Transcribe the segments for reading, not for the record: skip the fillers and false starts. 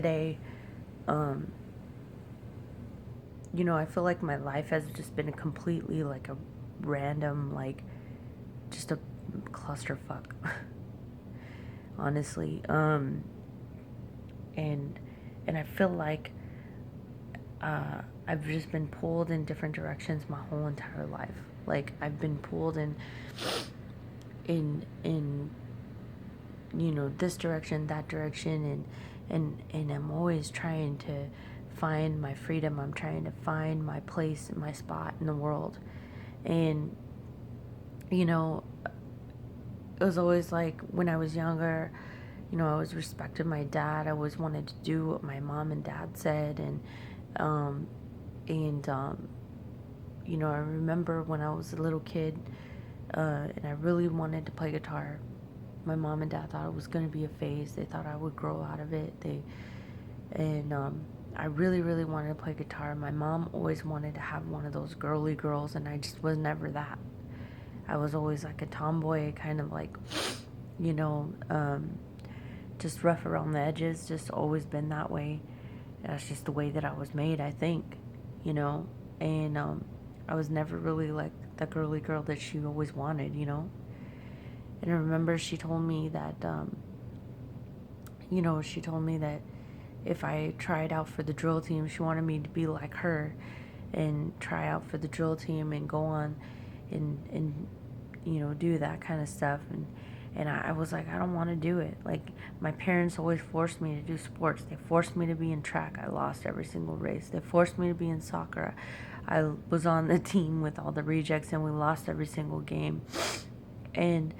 today, um, I feel like my life has just been completely like a random, like, just a clusterfuck, honestly. And and I feel like I've just been pulled in different directions my whole entire life. Like I've been pulled in this direction, that direction, and I'm always trying to find my freedom. I'm trying to find my place and my spot in the world. And you know, it was always like when I was younger, I always respected my dad. I always wanted to do what my mom and dad said, um and I remember when I was a little kid, and I really wanted to play guitar. My mom and dad thought it was going to be a phase. They thought I would grow out of it. And I really, really wanted to play guitar. My mom always wanted to have one of those girly girls, and I just was never that. I was always like a tomboy, kind of like, you know, um, just rough around the edges, just always been that way. That's just the way that I was made, I think, you know. And I was never really like the girly girl that she always wanted. And I remember she told me that, if I tried out for the drill team, she wanted me to be like her and try out for the drill team and go on and do that kind of stuff. And I was like, I don't want to do it. Like, my parents always forced me to do sports. They forced me to be in track. I lost every single race. They forced me to be in soccer. I was on the team with all the rejects, and we lost every single game. And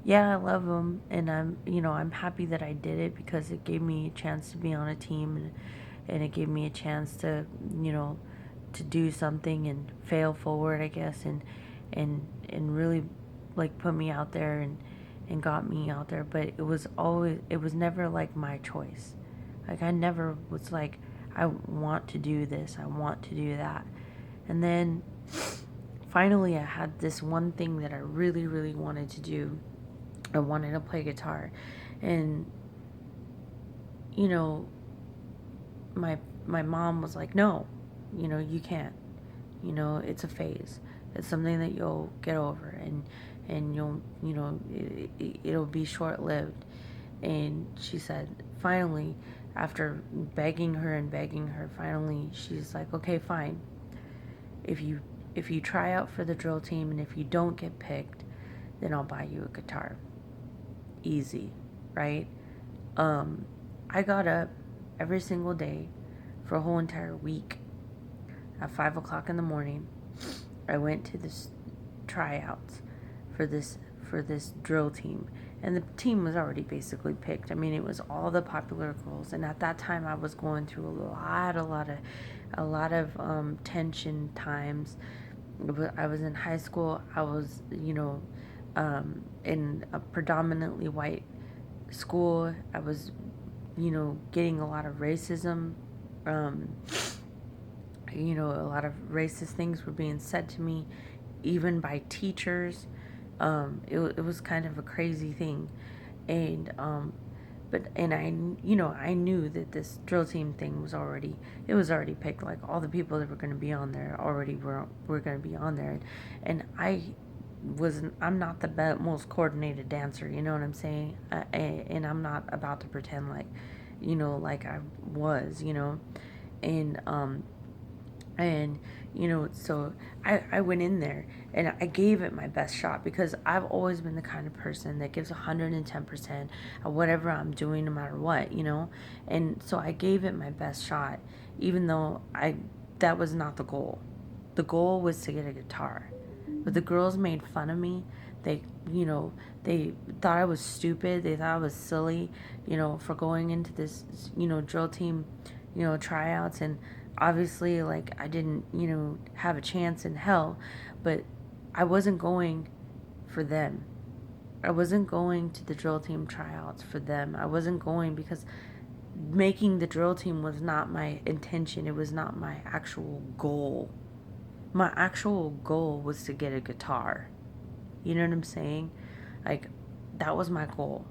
yeah, I love them, and I'm happy that I did it because it gave me a chance to be on a team, and it gave me a chance to, to do something and fail forward, I guess, and really like put me out there and got me out there. But it was never like my choice. Like, I never was like, I want to do this, I want to do that. And then finally I had this one thing that I really, really wanted to do. I wanted to play guitar. And you know, my mom was like, "No, you can't. It's a phase. It's something that you'll get over, and you'll, it'll be short-lived." And she said, finally, after begging her and begging her, finally she's like, "Okay, fine. If you try out for the drill team, and if you don't get picked, then I'll buy you a guitar." Easy, right? I got up every single day for a whole entire week at 5 o'clock in the morning. I went to this tryouts for this drill team, and the team was already basically picked. I mean, it was all the popular girls, and at that time I was going through a lot of tension times. I was in high school. I was, in a predominantly white school. I was, getting a lot of racism. Um, a lot of racist things were being said to me, even by teachers. It was kind of a crazy thing. And, I knew that this drill team thing it was already picked. Like, all the people that were going to be on there already were going to be on there. And I'm not the most coordinated dancer, you know what I'm saying? And I'm not about to pretend like, like I was, and, so I went in there and I gave it my best shot, because I've always been the kind of person that gives 110% at whatever I'm doing, no matter what. And so I gave it my best shot, even though that was not the goal. The goal was to get a guitar. But the girls made fun of me. They, they thought I was stupid. They thought I was silly, for going into this, drill team, tryouts. And obviously, like, I didn't, have a chance in hell. But I wasn't going for them. I wasn't going to the drill team tryouts for them. I wasn't going because making the drill team was not my intention. It was not my actual goal. My actual goal was to get a guitar. You know what I'm saying? Like, that was my goal,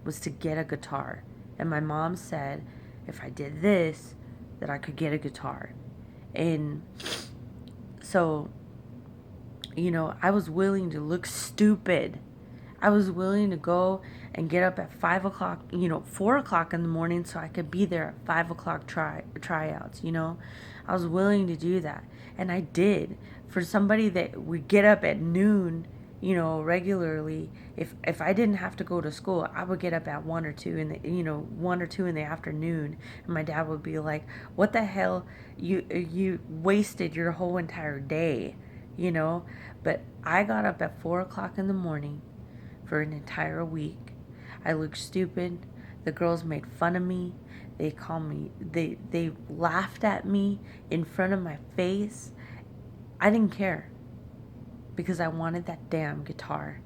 was to get a guitar. And my mom said, if I did this, that I could get a guitar. And so, I was willing to look stupid. I was willing to go and get up at 5 o'clock, 4 o'clock in the morning so I could be there at 5 o'clock tryouts. I was willing to do that. And I did. For somebody that would get up at noon, regularly, if I didn't have to go to school, I would get up at 1 or 2 in the, 1 or 2 in the afternoon. And my dad would be like, what the hell? You wasted your whole entire day, But I got up at 4 o'clock in the morning for an entire week. I looked stupid. The girls made fun of me. They called me, they laughed at me in front of my face. I didn't care because I wanted that damn guitar.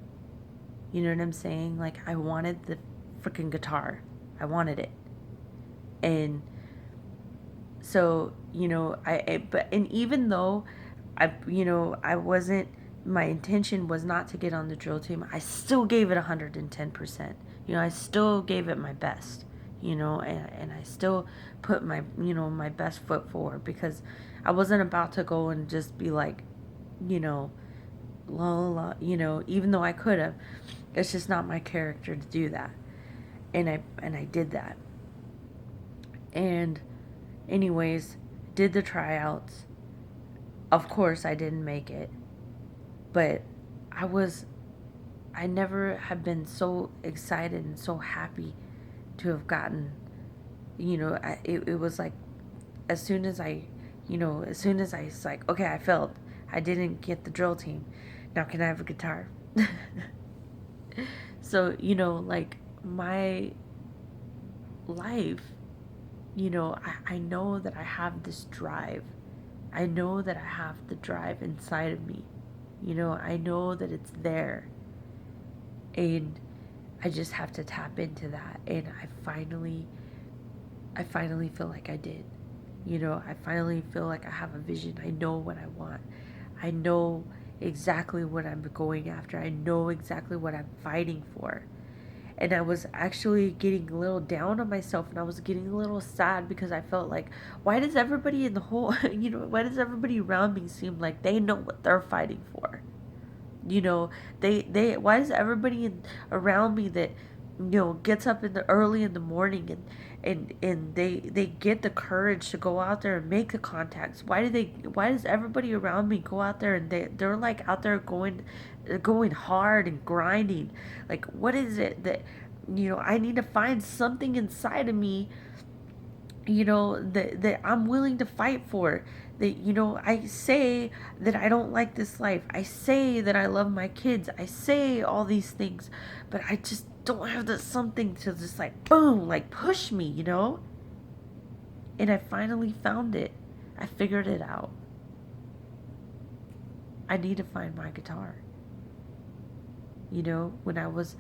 You know what I'm saying? Like, I wanted the freaking guitar. I wanted it. And so, and even though I wasn't, my intention was not to get on the drill team, I still gave it 110%. I still gave it my best, and I still put my, my best foot forward, because I wasn't about to go and just be like, la la la, even though I could have. It's just not my character to do that. And I did that. And anyways, did the tryouts. Of course I didn't make it. But I never have been so excited and so happy to have gotten, it was like, as soon as I was like, okay, I failed. I didn't get the drill team. Now can I have a guitar? So, like, my life, I know that I have this drive. I know that I have the drive inside of me. I know that it's there. And I just have to tap into that. And I finally feel like I did. I finally feel like I have a vision. I know what I want. I know exactly what I'm going after. I know exactly what I'm fighting for. And I was actually getting a little down on myself, and I was getting a little sad, because I felt like, why does everybody in the whole, why does everybody around me seem like they know what they're fighting for? Why does everybody around me that, gets up early in the morning, and they get the courage to go out there and make the contacts? Why does everybody around me go out there and they're like out there going hard and grinding? Like, what is it that, I need to find something inside of me, that I'm willing to fight for. That, I say that I don't like this life. I say that I love my kids. I say all these things, but I just don't have the something to just like, boom, like push me, And I finally found it. I figured it out. I need to find my guitar. When I was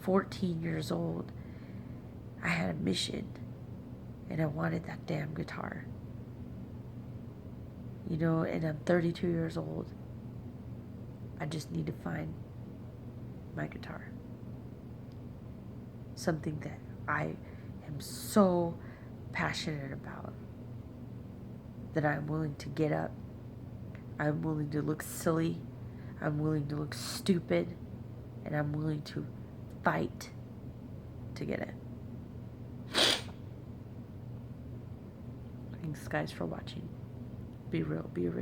14 years old, I had a mission, and I wanted that damn guitar. And I'm 32 years old. I just need to find my guitar. Something that I am so passionate about, that I'm willing to get up. I'm willing to look silly. I'm willing to look stupid. And I'm willing to fight to get it. Thanks, guys, for watching. Be real, be original.